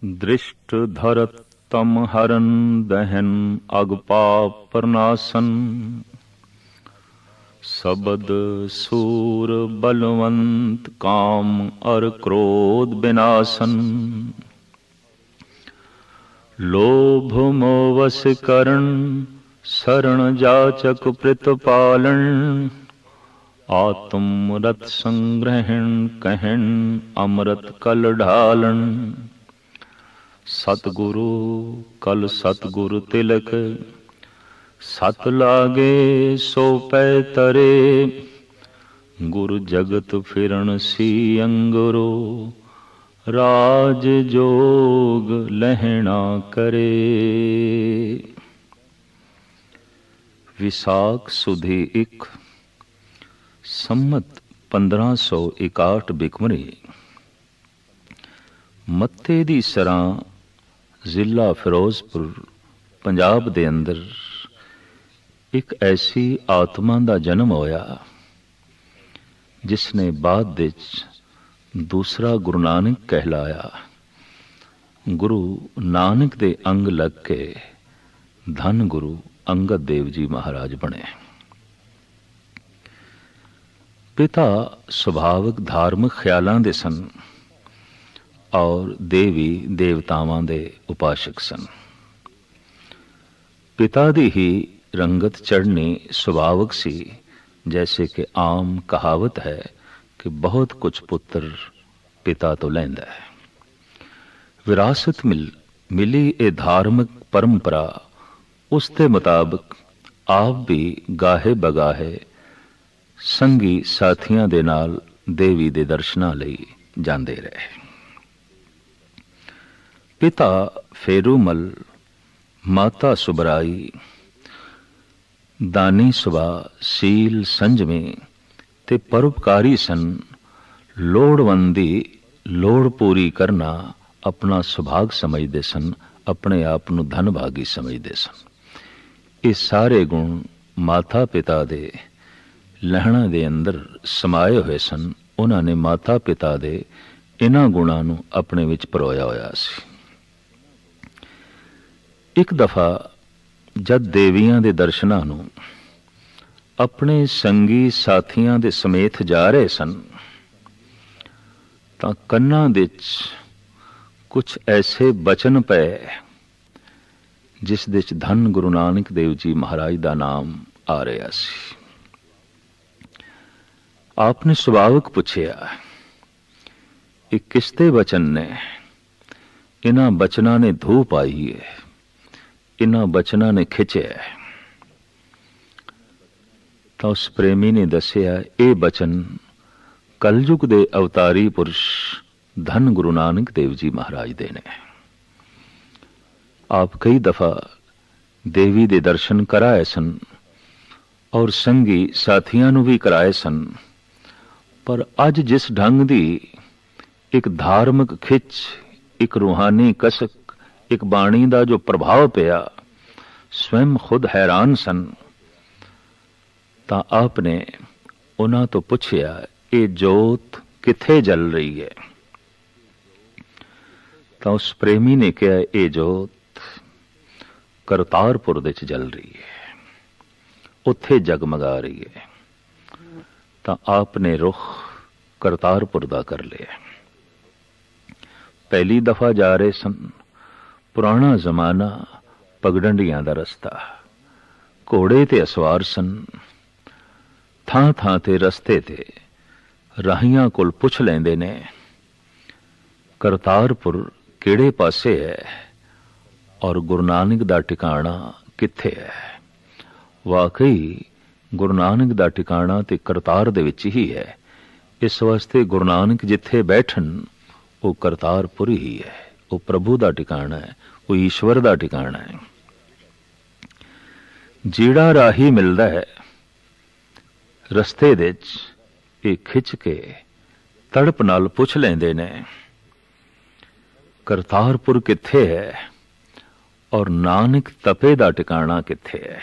दृष्ट धरत तम हरन दहन अगपाप प्रनाशन। शब्द सूर बलवंत काम और क्रोध विनाशन। लोभ मोवश करण शरण जाचक प्रतिपालन। आत्म रत संग्रहण कहन अमृत कल ढालन। सतगुरु कल सतगुरु तिलक सत लागे सो पै तरे। गुरु जगत फिरन सी अंगुरो राज जोग लहना करे। विसाख सुधी इक संमत 1561 बिकमरी मत्ते दी सरां जिला फिरोजपुर पंजाब दे अंदर एक ऐसी आत्मा दा जन्म होया जिसने बाद विच दूसरा गुरु नानक कहलाया। गुरु नानक दे अंग लग के धन गुरु अंगद देव जी महाराज बने। पिता सुभावक धार्मिक ख्यालां दे सन और देवी देवतावां दे उपासक सन। पिता दी ही रंगत चढ़नी सुभावक सी, जैसे कि आम कहावत है कि बहुत कुछ पुत्र पिता तो लैंदा है। विरासत मिली ए धार्मिक परंपरा उसके मुताबिक आप भी गाहे बगाहे संगी साथियां दे नाल देवी दे दर्शनां लई जांदे रहे। पिता फेरूमल, माता सुबराई दानी सुभा, सील संजमे ते परोपकारी सन। लोड़वंदी लोड़ पूरी करना अपना सुभाग समझते सन, अपने आप नूं धनभागी समझते सन। ये सारे गुण माता पिता दे लहणा दे अंदर समाये हुए सन। उन्होंने माता पिता दे इन्हां गुणां नूं अपने विच परोया होया सी। एक दफा जद देवियां दे दर्शनां नूं अपने संगी साथियां दे समेत जा रहे सन तां कन्नां विच कुछ ऐसे बचन पे जिस दे च धन गुरु नानक देव जी महाराज दा नाम आ रहा सी। आपने सुभावक पुछया, ये किसते वचन ने? इन्हां बचनां ने धूप आई है, इन्हां बचनां ने खिंचे। तो उस प्रेमी ने दसिया, ये बचन कलयुग दे अवतारी पुरुष धन गुरु नानक देव जी महाराज दे ने। आप कई दफा देवी दे दर्शन कराए सन और संगी साथियां नूं भी कराए सन, पर अज जिस ढंग दी एक धार्मिक खिच, एक रूहानी कसक, एक बाणी दा जो प्रभाव पिया, स्वयं खुद हैरान सन। तां आपने उन्हां तो पुछया, ये जोत किथे जल रही है? तां उस प्रेमी ने कहा, ये जोत करतारपुर दे च जल रही है, उत्थे जगमगा रही है। तां आपने रुख करतारपुर दा कर लिया। पहली दफा जा रहे सन, पुराना जमाना, पगडंडियां दा रस्ता, घोड़े ते असवार सन। थां थां ते रस्ते ते राहियां कोल पुछ लैंदे ने, करतारपुर किहड़े पासे है और गुरु नानक दा टिकाणा किथे है? वाकई गुरु नानक दा टिकाणा ते करतार दे विच ही है। इस वास्ते गुरु नानक जिथे बैठन वो करतारपुर ही है, वो प्रभु दा टिकाणा है, वो ईश्वर दा टिकाणा है। जीड़ा राही मिलदा है रस्ते दे च खिच के तड़प नाल पुछ लैंदे ने, करतारपुर किथे है और नानक तपे दा टिकाणा किथे है?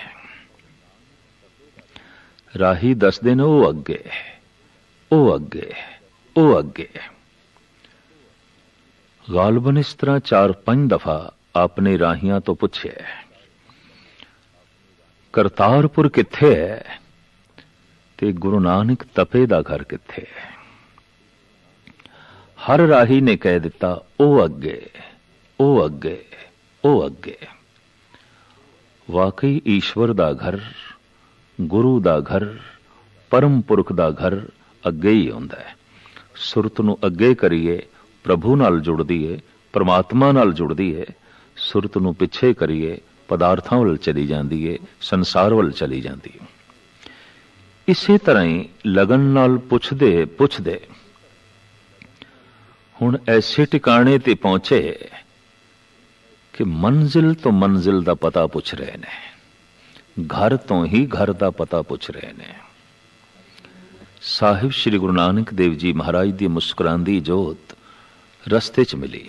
राही दसदे ने, ओ अगे, ओ अगे, ओ अगे। गालबन इस तरह 4-5 दफा आपने राहियां तो पूछे, करतारपुर किथे है ते गुरु नानक तपे दा घर किथे है। हर राही ने कह दिता ओ अगे, ओ अगे, ओ अगे। वाकई ईश्वर दा घर, गुरु दा घर, परम पुरख दा घर अगे ही आउंदा है। सुरत नूं अगे करिए प्रभु नाल जुड़दी है, परमात्मा नाल जुड़दी है। सुरत नूं पिछे करिए पदार्थां वल चली जांदी है, संसार वल चली जांदी है। इसे तरह ही लगन नाल पुछदे पुछदे हुण ऐसे टिकाणे ते पहुंचे कि मंजिल तो मंजिल दा पता पुछ रहे ने, घर तो ही घर दा पता पुछ रहे ने। साहिब श्री गुरु नानक देव जी महाराज दी मुस्कुरांदी जोत रस्ते च मिली।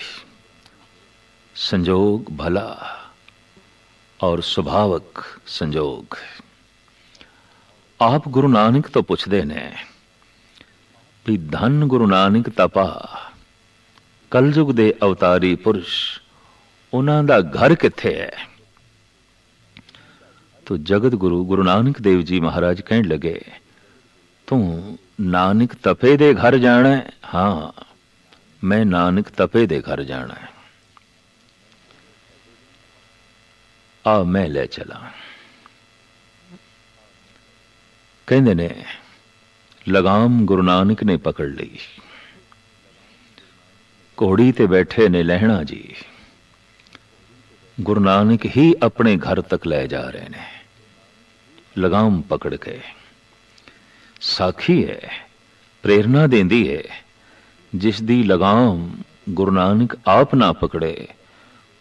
संजोग भला और सुभावक संजोग। आप गुरु नानक तो पुछदे ने भी धन गुरु नानक तपा, कलयुग दे अवतारी पुरुष, उन्हां दा घर किथे है। तो जगत गुरु गुरु नानक देव जी महाराज कहन लगे, तू नानक तपे दे घर जाना है? हाँ, मैं नानक तपे दे घर जाना है। आ मैं ले चला। कहंदे ने लगाम गुरु नानक ने पकड़ ली। घोड़ी ते बैठे ने लहणा जी, गुरु नानक ही अपने घर तक ले जा रहे ने, लगाम पकड़ के। साखी है, प्रेरणा देंदी है। जिस दी लगाम गुरु नानक आप ना पकड़े,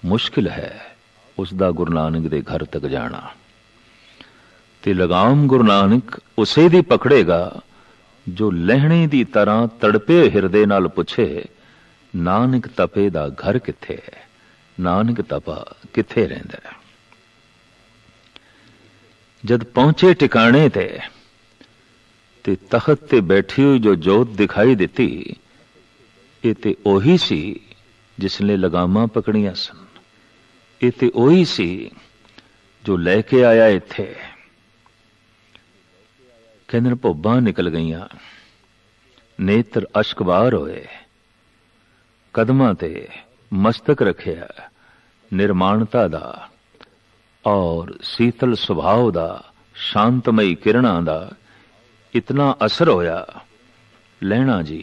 मुश्किल है उसदा गुरु नानक दे घर तक जाना। ते लगाम गुरु नानक उसे दी पकड़ेगा जो लहणे दी तरह तड़पे हिरदे नाल पुछे, नानक तपे दा घर किथे है, नानक तपा किथे रहिंदा है। जद पहुंचे टिकाणे ते तखत ते बैठी हुई जो जोत दिखाई दिती, ये ते ओही सी जिसने लगामां पकड़ियां सन। ये ते ओही सी जो लेके आया इत्थे। कहंदे भुब्बां निकल गईयां, नेत्र अश्कबार होए, कदमां ते मस्तक रखिया, निर्माणता दा और शीतल सुभाव दा, शांतमई किरणां दा इतना असर होया, लहणा जी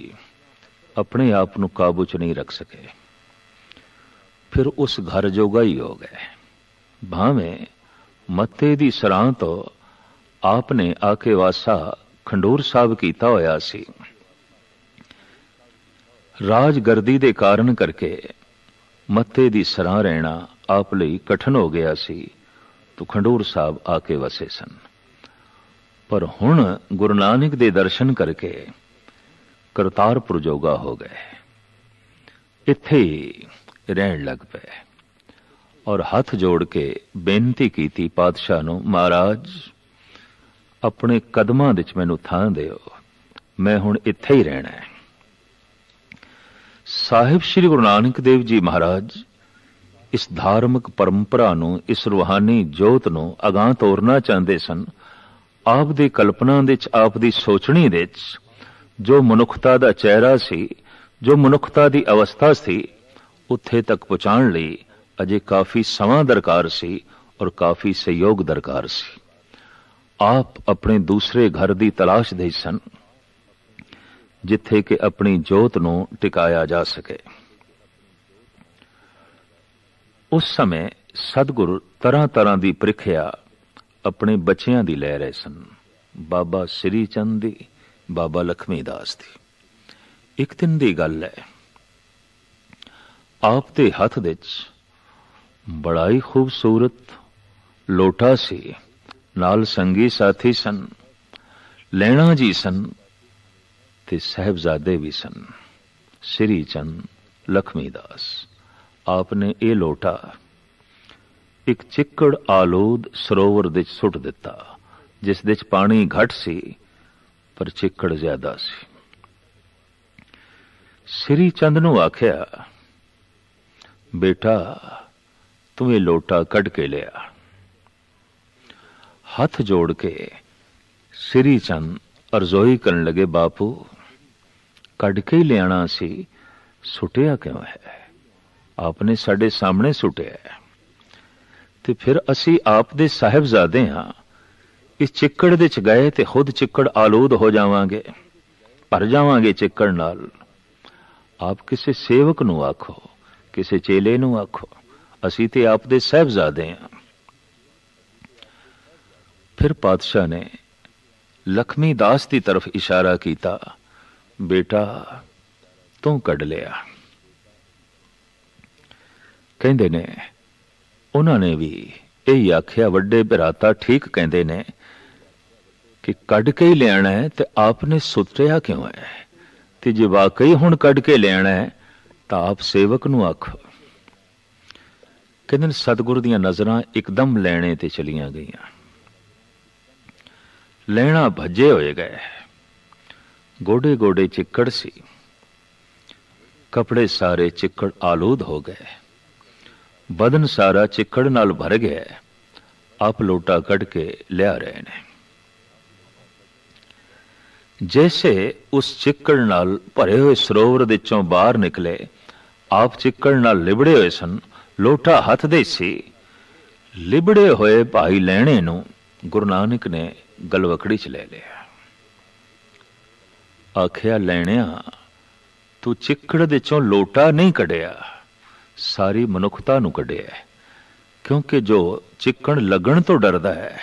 अपने आप नूं काबू च नहीं रख सके। फिर उस घर जोगा ही हो गए। भावें मत्ते दी सरां तो आपने आके वासा खंडूर साहब कीता होया सी, राजगर्दी दे कारण करके मत्ते दी सरां रहना आप लई कठिन हो गया सी, तो खंडूर साहब आके वसे सन। पर हुण गुरु नानक दे दर्शन करके करतारपुर जोगा हो गए, इत्थे ही रहन लग पे और हाथ जोड़ के बेनती कीती पातशाह नूं, महाराज अपने कदमां विच मैनूं थां दिओ, मैं हुण इत्थे ही रहना है। साहिब श्री गुरु नानक देव जी महाराज इस धार्मिक परंपरा नूं, इस रूहानी जोत नूं अगां तोरना चाहते सन। आप दी कल्पना दे च, आप दी सोचनी दे च जो मनुखता दा चेहरा सी, जो मनुखता दी अवस्था सी, उत्थे तक पहुंचाण लई अजे काफी समां दरकार सी और काफी सहयोग दरकार सी। आप अपने दूसरे घर दी तलाश दे सन जिथे कि अपनी जोत नूं टिकाया जा सके। उस समय सतगुरु तरह तरह दी प्रीखिया अपने बच्चियां दी लै रहे सन। बाबा श्री चंद दी, बाबा लक्ष्मी दास दी। एक दिन दी गल है, आप दे हथ विच बड़ा ही खूबसूरत लोटा सी, नाल संगी साथी सन, लैणा जी सन ते साहिबजादे भी सन, श्री चंद लक्ष्मी दास। आपने ये लोटा एक चिक्कड़ आलूद सरोवर दे सुट दिता, जिस दे पानी घट सी पर चिक्कड़ ज्यादा सी। श्री चंद नूं आख्या बेटा तू ये लोटा कढ़ के लिया। हथ जोड़ के श्री चंद अरजोई करन लगे, बापू कढ़ के ही लियाना सी, सुटिया क्यों है? आपने साडे सामने सुटिया है ते फिर असी आप दे साहिबजादे हां, इस चिक्कड़ दे च गए ते खुद चिक्कड़ आलूद हो जावांगे, भर जावांगे चिक्कड़ नाल। आप किसी सेवक नूं आखो, किसी चेले नूं आखो, असी ते आप दे साहिबजादे हां। फिर पातशाह ने लक्ष्मी दास की तरफ इशारा किया, बेटा तू कढ़ लिया। कहंदे ने उन्होंने भी यही आख्या, वड्डे भराता ठीक कहंदे ने कि कढ़ के ही लियाना है ते आपने सुतरिया क्यों है? ते जे वाकई हुण कढ़ के लियाना है तो आप सेवक नूं आखो। कहंदे सतगुर दीयां नज़रां एकदम लैणे ते चलियां गईयां। लैणा भजे होए गए, गोडे गोडे चिक्कड़ सी, कपड़े सारे चिक्कड़ आलूद हो गए, बदन सारा चिक्कड़ नाल भर गया। आप लोटा कढ़ के लिया रहे ने। जैसे उस चिक्कड़ नाल भरे हुए सरोवर दे चों बाहर निकले, आप चिक्कड़ नाल लिबड़े हुए सन, लोटा हथ दे सी। लिबड़े हुए भाई लैणे नूं गुरु नानक ने गलवकड़ी च ले लिया। आखिया, लैणिया तू चिक्कड़ दे चों लोटा नहीं कढ़िया, सारी मनुखता नूं कढ़िया। क्योंकि जो चिक्कड़ लगन तो डरदा है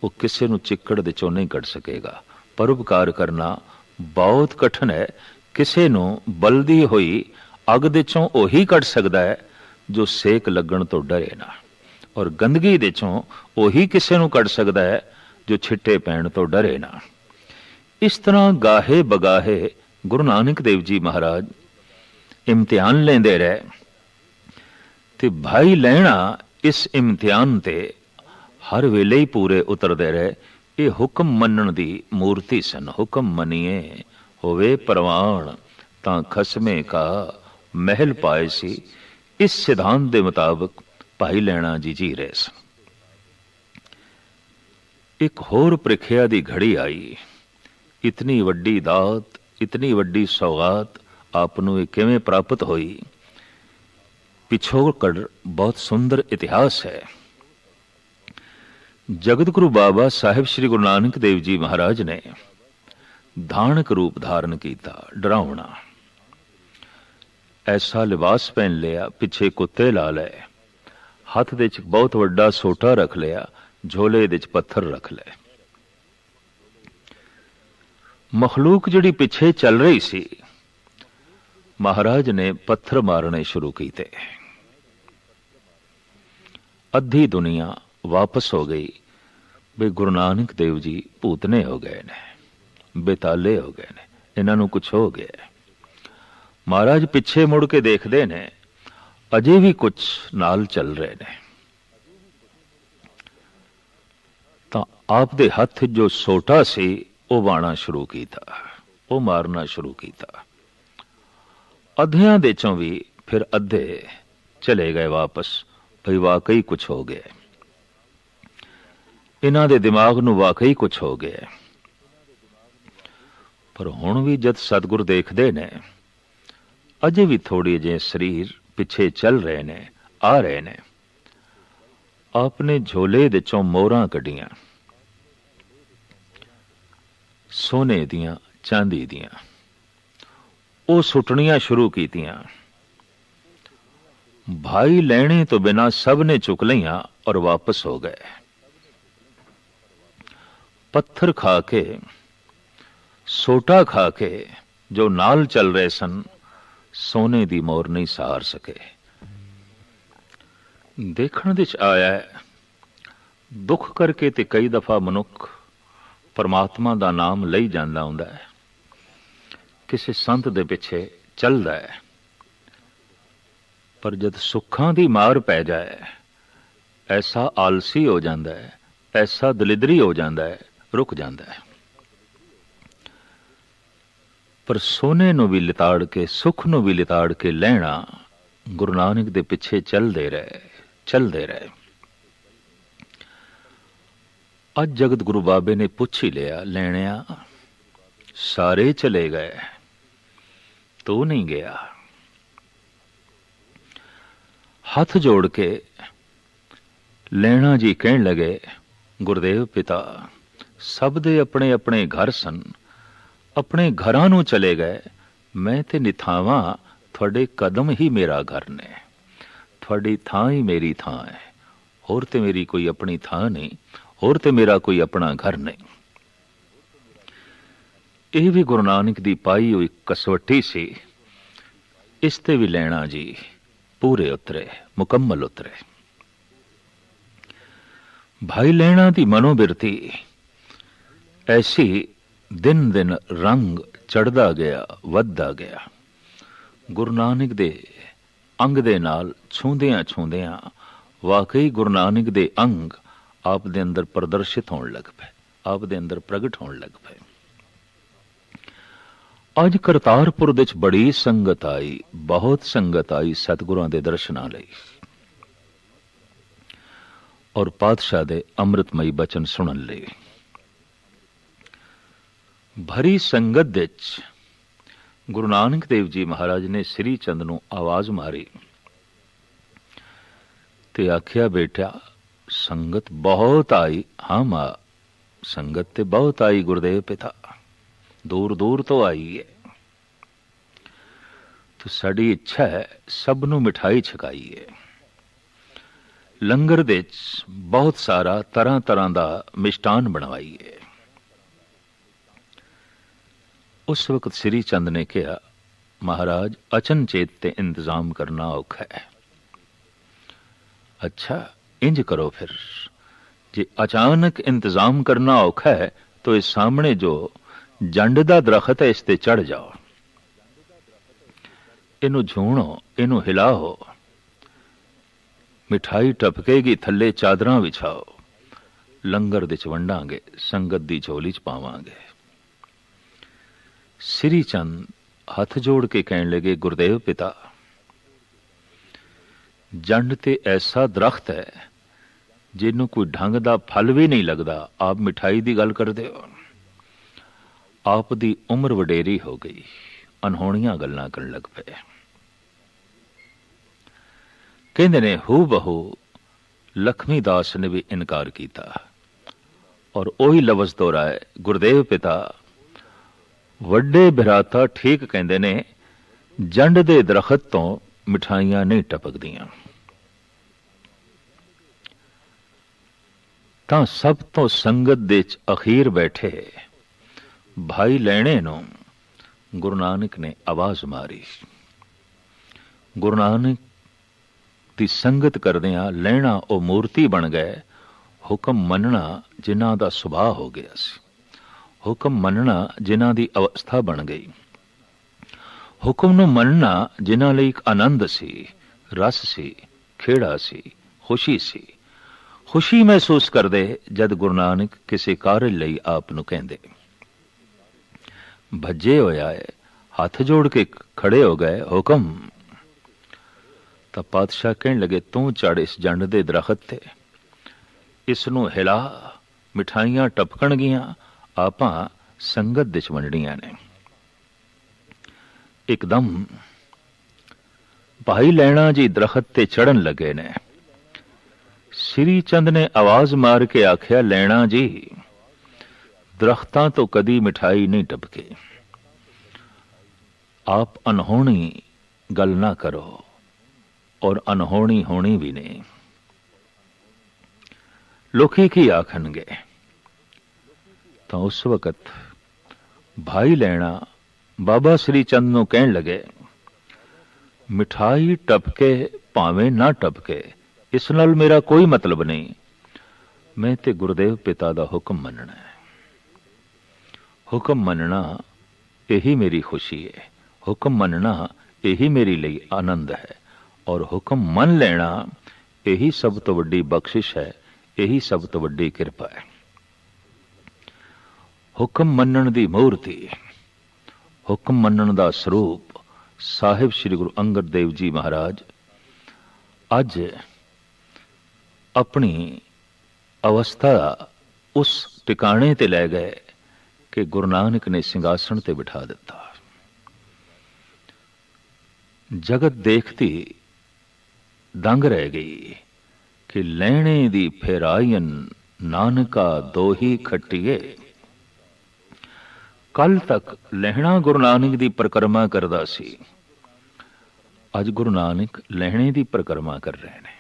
वो किसी नूं चिक्कड़ दे चों नहीं कढ़ सकेगा। परोपकार करना बहुत कठिन है। किसी नूं बलदी होई अग दे चों ओही कढ़ सकदा है जो सेक लगन तो डरे ना, और गंदगी दे चों ओही किसी नूं कढ़ सकदा है जो छिट्टे पैण तो डरे ना। इस तरह गाहे बगाहे गुरु नानक देव जी महाराज इम्तिहान लेंदे रहे ते भाई लैणा इस इम्तिहान ते हर वेले ही पूरे उतरदे रहे। ये हुक्म मनण दी मूर्ति सन। हुक्म मनीए होवे परवान तां खसमे का महल पाए सी। इस सिद्धांत दे मुताबिक भाई लैणा जी जी रहे सन। एक होर प्रीखिया दी घड़ी आई। इतनी वड्डी दात, इतनी वड्डी सौगात आप नूं किवें प्राप्त होई? पिछोकड़ बहुत सुंदर इतिहास है। जगत गुरु बाबा साहिब श्री गुरु नानक देव जी महाराज ने धानक रूप धारण किया, डरावना। ऐसा लिबास पहन लिया, पिछे कुत्ते ला ले, हथ दे च बहुत वड्डा सोटा रख लिया, झोले दे च पत्थर रख ले। मखलूक जिहड़ी पिछे चल रही सी, महाराज ने पत्थर मारने शुरू किए। अद्धी दुनिया वापस हो गई। बे गुरु नानक देव जी भूतने हो गए ने, बेताले हो गए ने, इन्हां नूं कुछ हो गया। महाराज पिछे मुड़ के देखते ने, अजे भी कुछ नाल चल रहे ने। तो आप दे हथ जो सोटा सी वो वाणा शुरू किया, वो मारना शुरू किया। अद्धियां दे चों भी फिर अद्धे चले गए वापस, भाई वाकई कुछ हो गया। इन्हां दे दिमाग नूं वाकई कुछ हो गया। पर हुण भी जद सतगुर देखदे ने, अजे भी थोड़ी जे शरीर पिछे चल रहे ने, आ रहे ने। आपने झोले दे चों मोहरां कढ़ियां, सोने दियां, चांदी दियां, वो सुटनियां शुरू कीतियां। भाई लैणे तो बिना सब ने चुक लिया और वापस हो गए। पत्थर खा के, सोटा खा के जो नाल चल रहे सन, सोने दी मोर नहीं सहार सके। देखण दे च आया है, दुख करके ते कई दफा मनुख परमात्मा दा नाम लई जांदा हुंदा है, किसी संत दे पिछे चलदा है। पर जद सुखां दी मार पै जाए, ऐसा आलसी हो जाता है, ऐसा दलिदरी हो जाता है, रुक जाता है। पर सोने नूं भी लिताड़ के, सुख नूं भी लिताड़ के लैणा गुरु नानक दे पिछे चलते रहे। अज जगत गुरु बाबे ने पुछ ही लिया, लेणिया सारे चले गए, तू नहीं गया। हाथ जोड़ के लैणा जी कहन लगे, गुरुदेव पिता सब दे अपने अपने घर सन, अपने घरां नूं चले गए। मैं ते निथावां, थोड़े कदम ही मेरा घर ने, थोड़ी थां ही मेरी थां है। होर ते मेरी कोई अपनी थां नहीं, होर ते मेरा कोई अपना घर नहीं। यह भी गुरु नानक दी पाई हुई कसवटी सी। इस ते भी लैणा जी पूरे उतरे, मुकम्मल उतरे। भाई लैणा दी मनोबिरती ऐसी दिन दिन रंग चढ़दा गया, वधदा गया। गुरु नानक दे अंग दे नाल छूंदियां छूंदियां वाकई गुरु नानक दे अंग आप दे अंदर प्रदर्शित होने लग पे, आप दे अंदर प्रगट होने लग पे। अज करतारपुर दे बड़ी संगत आई, बहुत संगत आई सतगुरां दे दर्शनां लई और पातशाह दे अमृतमई बचन सुनन लई। भरी संगत दे गुरु नानक देव जी महाराज ने श्री चंद नूं आवाज मारी ते आख्या, बेटा संगत बहुत आई। हाँ मां, संगत ते बहुत आई गुरुदेव पिता, दूर दूर तो आई है। तो साड़ी इच्छा है सबनों मिठाई छकाईए। लंगर दे बहुत सारा तरह तरह का मिष्टान बनवाईए। उस वक्त श्री चंद ने कहा, महाराज अचनचेत ते इंतजाम करना औखा है। अच्छा इंज करो फिर, जे अचानक इंतजाम करना औखा है तो इस सामने जो जंड दा दरख्त है, इस ते चढ़ जाओ, इनू झूणो, इनू हिलाओ, मिठाई टपकेगी, थले चादरां विछाओ, लंगर दे च वंडांगे, संगत दी झोली च पावांगे। श्री चंद हथ जोड़ के कहने लगे, गुरुदेव पिता जंड ते ऐसा दरख्त है जिन्हों कोई ढंग दा फल भी नहीं लगता, आप मिठाई दी गल करदे हो। आप दी उम्र वडेरी हो गई, अनहोणियां गल्लां करन लग पे। कहंदे ने हू बहू लक्ष्मी दास ने भी इनकार किया और ओही लफ्ज़ दोहराए, गुरुदेव पिता वड्डे भराता ठीक कहंदे ने, जंड दे दरख्त तो मिठाइयां नहीं टपकदियां। तां सब तो संगत दे अखीर बैठे भाई लैणे नूं गुरु नानक ने आवाज मारी। गुरु नानक दी संगत करदियां लैणा ओ मूर्ति बन गए। हुक्म मनना जिन्हां दा सुभाव हो गया सी, हुक्म मनना जिन्हां दी अवस्था बन गई, हुक्म नूं मनना जिन्हां लई एक आनंद सी, रस सी, खेड़ा सी, खुशी सी। खुशी महसूस करदे जद गुरु नानक किसी कारज लई आप नूं कहंदे। भज्जे होए आए, हाथ जोड़ के खड़े हो गए, हुक्म। तां पातशाह कहण लगे, तू चढ़ इस जंड दे दरख्त ते, इस नूं हिला, मिठाइयां टपकणगियां, आपां संगत दे च वंडणियां ने। एकदम भाई लैणा जी दरख्त ते चढ़न लगे ने। श्री चंद ने आवाज मार के आख्या, लैणा जी दरख्तां तो कदी मिठाई नहीं टपके, आप अनहोनी गल ना करो और अनहोनी होनी भी नहीं। लोकी की आखणगे। तो उस वक्त भाई लैणा बाबा श्री चंद नूं कहण लगे, मिठाई टपके भावें ना टपके, इस नाल मेरा कोई मतलब नहीं। मैं ते गुरुदेव पिता दा हुक्म मनना है। हुक्म मनना यही मेरी खुशी है, हुक्म मनना यही मेरी लिए आनंद है, और हुक्म मन लेना यही सब तो वड्डी बख्शिश है, यही सब तो वड्डी कृपा है। हुक्म मनन दी मूर्ति, हुक्म मनन दा स्वरूप साहिब श्री गुरु अंगद देव जी महाराज अज अपनी अवस्था उस टिकाणे ते लै गए कि गुरु नानक ने सिंघासन ते बिठा दिता। जगत देखती दंग रह गई कि लैणे दी फेरायन नानका दोही खट्टिए। कल तक लहणा गुरु नानक दी परिक्रमा करदा सी, अज गुरु नानक लहणे दी परिक्रमा कर रहे हैं।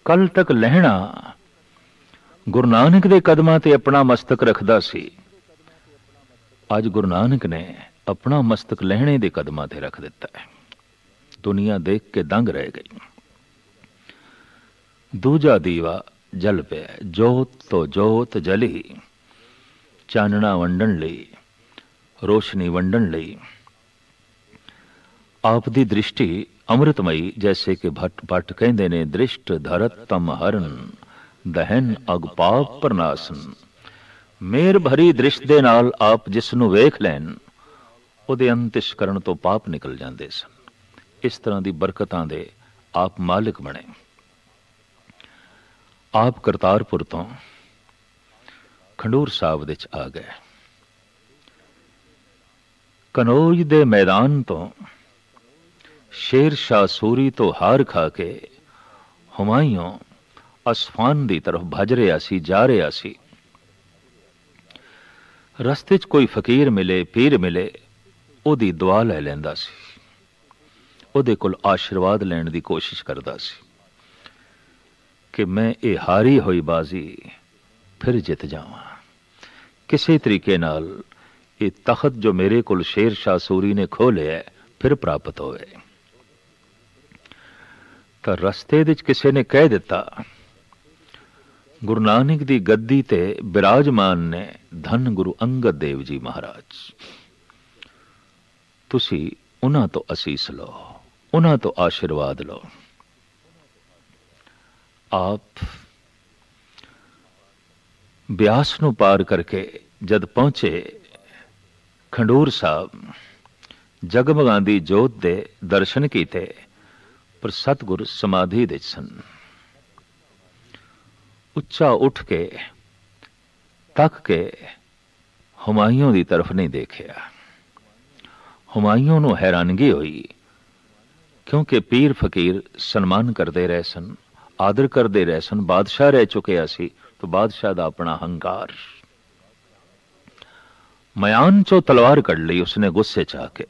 कल तक लहणा गुरु नानक दे कदमां ते अपना मस्तक रखदा सी, अज गुरु नानक ने अपना मस्तक लहणे दे कदमां ते रख दिता है। दुनिया देख के दंग रह गई। दूजा दीवा जल पिया, जोत तो जोत जली, चानना वंडन लई, रोशनी वंडन लई। आप दी दृष्टि अमृतमयी, जैसे कि भट्ट भट्ट कहंदे ने, दृष्ट धरत तम हरन दहन अग पाप प्रनासन। मेर भरी दृष्ट दे नाल आप जिस नूं वेख लैन, उहदे अंतਿਸ਼ਕਰਨ तो पाप निकल जाते सन। इस तरह की बरकतां दे आप मालिक बने। आप करतारपुर तो खंडूर साहब दे आ गए। कनौज दे मैदान तो शेर शाह सूरी तो हार खा के हुमायूं असफान की तरफ भज रहा सी, जा रहा सी। रस्ते च कोई फकीर मिले, पीर मिले, उहदी दुआ लै लैंदा सी, उहदे कोल आशीर्वाद लैण की कोशिश करदा सी कि मैं ये हारी हुई बाजी फिर जित जावां, किसी तरीके नाल ये तखत जो मेरे कोल शेर शाह सूरी ने खो लिया फिर प्राप्त होवे। तो रस्ते विच किसी ने कह दिता, गुरु नानक दी गद्दी ते विराजमान ने धन गुरु अंगद देव जी महाराज, तुसी उन्हां तो असीस लो, उन्हां तो आशीर्वाद लो। आप ब्यास नूं पार करके जद पहुंचे खंडूर साहब, जगमगांदी जोत दे दर्शन कीते, पर सतगुर समाधि दे सन। उच्चा उठ के तक के हुमायूं की तरफ नहीं देखिया। हुमायूं नूं हैरानगी हुई, क्योंकि पीर फकीर सन्मान करते रहे सन, आदर करते रहे सन, बादशाह रह चुके सी, तो बादशाह का अपना हंकार। मयान चो तलवार कढ़ ली उसने गुस्से च आके।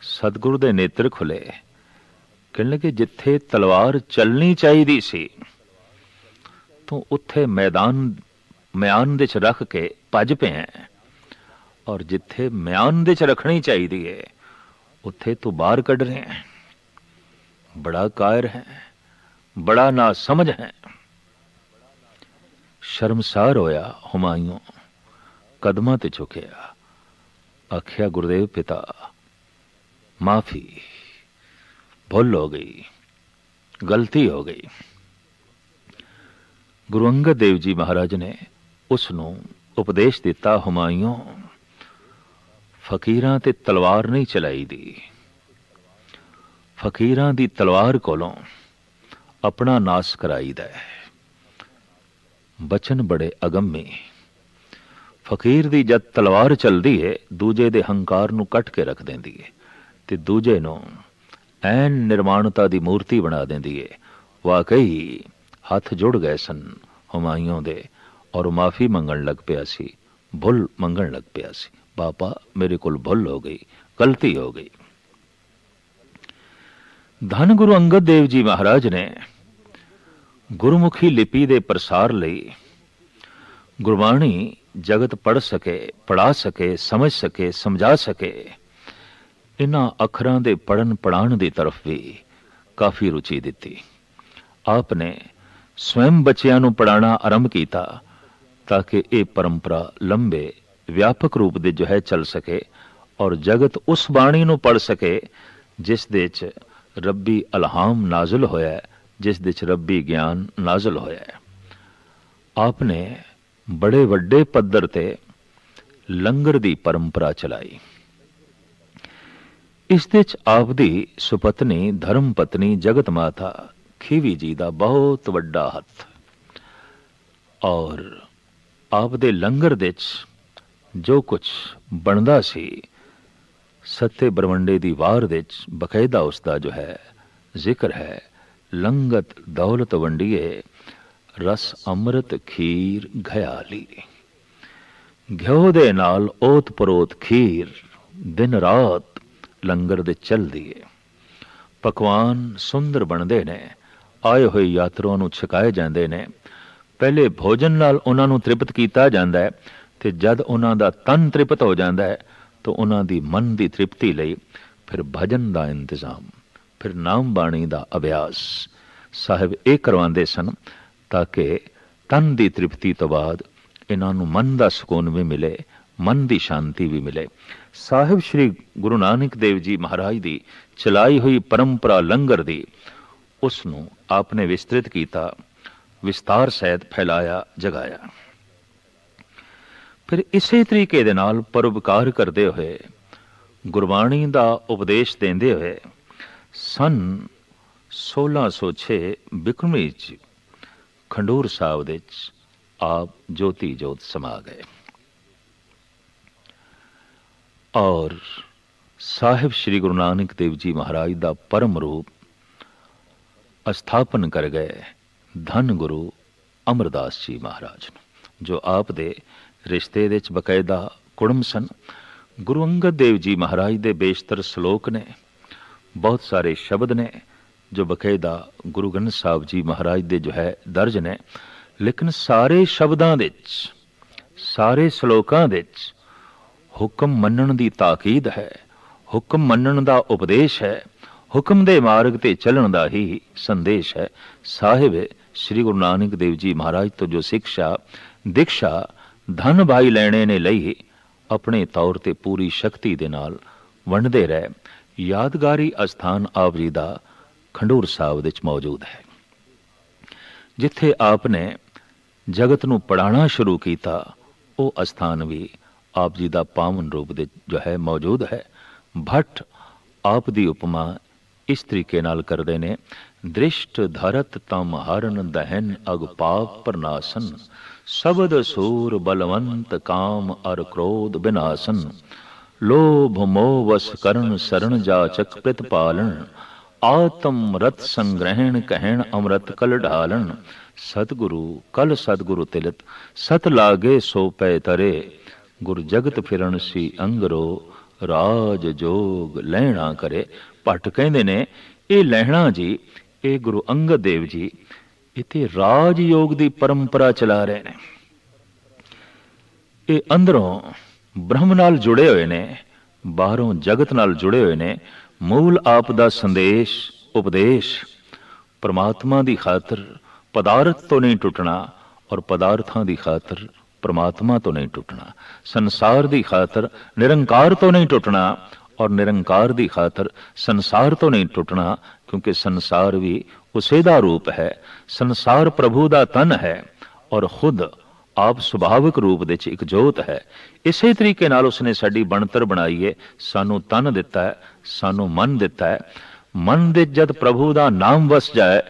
सतगुरु दे नेत्र खुले, कहने लगे जिथे तलवार चलनी चाहिए सी, तो उत्थे म्यान दे च रख के भज पे हैं, और जिथे म्यान दे च रखनी चाहिए उत्थे तो बाहर कढ़ रहे हैं। बड़ा कायर है, बड़ा ना समझ है। शर्मसार होया हुमायूं, कदमां ते झुकिया, आख्या गुरुदेव पिता माफी, भुल हो गई, गलती हो गई। गुरु अंगद देव जी महाराज ने उसनों उपदेश दिता, हुमायूं फकीरां ते तलवार नहीं चलाई दी, फकीरां दी तलवार कोलों अपना नाश कराईदा है। बचन बड़े अगम्मी। फकीर दी जद तलवार चलदी है, दूजे दे हंकार नूं कट के रख देंदी है, ते दूजे नूं ऐन निर्माणता दी मूर्ति बना देंदी है। वाकई हाथ जुड़ गए सन हुमायूं दे, और माफी मंगण लग पिया सी, भुल मंगण लग पिया सी। बापा मेरे कोल भुल हो गई, गलती हो गई। धन गुरु अंगद देव जी महाराज ने गुरमुखी लिपि दे प्रसार लई गुरबाणी जगत पढ़ सके, पढ़ा सके, समझ सके, समझा सके, इन्हां अखरां दे पढ़न पढ़ाण दी तरफ भी काफ़ी रुचि दिती। आपने स्वयं बच्चियां नूं पढ़ाना आरंभ किया, ताकि ये परंपरा लंबे व्यापक रूप दे जो है चल सके, और जगत उस बाणी नूं पढ़ सके जिस दे च रब्बी अलहाम नाजुल होया, जिस दे च रब्बी ज्ञान नाजुल होया। आपने बड़े वड्डे पद्धर ते लंगर दी परंपरा चलाई। इस दे च आप दी सुपत्नी धर्म पत्नी जगत माता खीवी जी का बहुत वड्डा हथ और आप दे लंगर दे च जो कुछ बनदा सी सत्ते ब्रह्मंडे दी वार दे च बकायदा उसका जो है जिक्र है। लंगत दौलत वंडिए रस अमृत खीर घयाली, घ्यो दे नाल ओत परोत खीर दिन रात लंगर दे चल दिए। पकवान सुंदर बनते ने, आए हुए यात्रुओं नूं छकाए जाते ने। पहले भोजन नाल उन्हां नूं तृप्त किया जाता है ते जद उन्हां दा तन तृप्त हो जाता है तो उन्हां दी मन की तृप्ति लई फिर भजन का इंतजाम, फिर नाम बाणी का अभ्यास साहिब ये करवाते सन ताकि तन की तृप्ति तो बाद इन्हां नूं मन का सुकून भी मिले, मन की शांति भी मिले। साहिब श्री गुरु नानक देव जी महाराज की चलाई हुई परंपरा लंगर दी उसनूं आपने विस्तृत किया, विस्तार सहित फैलाया, जगाया। फिर इसे तरीके दे नाल परोपकार करते हुए गुरबाणी का उपदेश देंदे हुए सन 1606 बिक्रमी च खंडूर साहब दे आप ज्योति जोत समा गए और साहिब श्री गुरु नानक देव जी महाराज का परम रूप स्थापन कर गए धन गुरु अमरदास जी महाराज, जो आप दे रिश्ते दे बकायदा कुड़म सन। गुरु अंगद देव जी महाराज दे बेशतर सलोक ने, बहुत सारे शब्द ने जो बकायदा गुरु ग्रंथ साहब जी महाराज दे जो है दर्ज ने, लेकिन सारे शब्दां दे सारे सलोकां दे हुक्म मनण दी ताकीद है, हुक्म मनण दा उपदेश है, हुक्म दे मार्ग ते चलण दा ही संदेश है। साहिब श्री गुरु नानक देव जी महाराज तो जो शिक्षा दीक्षा धन भाई लैणे ने लई अपने तौर ते पूरी शक्ति दे नाल वंडदे रहे। यादगारी अस्थान आप जी दा खंडूर साहब दे च मौजूद है, जिथे आपने जगत नूं पढ़ाना शुरू किया। वो अस्थान भी आप जी दा पावन रूप दे जो है मौजूद है। भट्ट आप दी उपमा इस तरीके नाल करदे ने, दृष्ट धरत तम हरन दहन अग पाप प्रनासन, शब्द सूर बलवंत काम अर क्रोध विनाशन, लोभ मोह वश करण शरण जाचक प्रतिपालन, आत्म रत संग्रहण कहण अमृत कल ढालन, सतगुरु कल सतगुरु तिलत सत लागे सो पै तरे, गुर जगत फिरन सी अंगरो राज जोग लहणा करे। भट्ट कहंदे ने ये लहणा जी ये गुरु अंगद देव जी इत्थे राज योग की परंपरा चला रहे ने। ये अंदरों ब्रह्म नाल जुड़े हुए ने, बाहरों जगत नाल जुड़े हुए ने। मूल आप दा संदेश उपदेश परमात्मा दी खातर पदार्थ तो नहीं टुटना और पदार्थां दी खातर परमात्मा तो नहीं टुटना, संसार दी खातर निरंकार तो नहीं टुटना और निरंकार दी खातर संसार तो नहीं टुटना, क्योंकि संसार भी उसे दा रूप है। संसार प्रभु दा तन है और खुद आप सुभाविक रूप दे च एक जोत है। इसे तरीके नाल उसने साडी बनतर बनाई है, सानू तन दिता है, सानू मन दिता है। मन दे जद प्रभु दा नाम वस जाए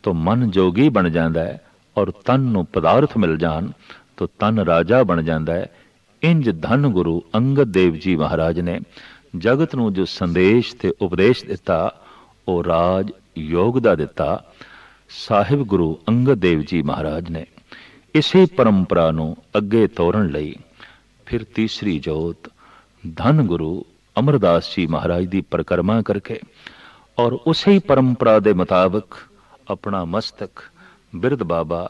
तो मन जोगी बन जाता है और तन नू पदार्थ मिल जान तो तन राजा बन जाता है। इंज धन गुरु अंगद देव जी महाराज ने जगत नू जो संदेश ते उपदेश दिता वो राज योग दा दिता। साहिब गुरु अंगद देव जी महाराज ने इसे परंपरा नू अगे तोरन लई फिर तीसरी जोत धन गुरु अमरदास जी महाराज की परिक्रमा करके और उसे परंपरा के मुताबिक अपना मस्तक बिरद बाबा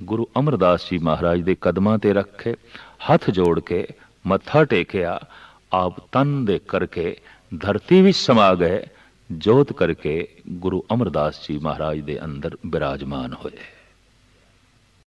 गुरु अमरदास जी महाराज के कदमां ते रखे, हथ जोड़ के मत्था टेकिया। आप तन दे करके धरती विच समा गए, जोत करके गुरु अमरदास जी महाराज के अंदर विराजमान होए।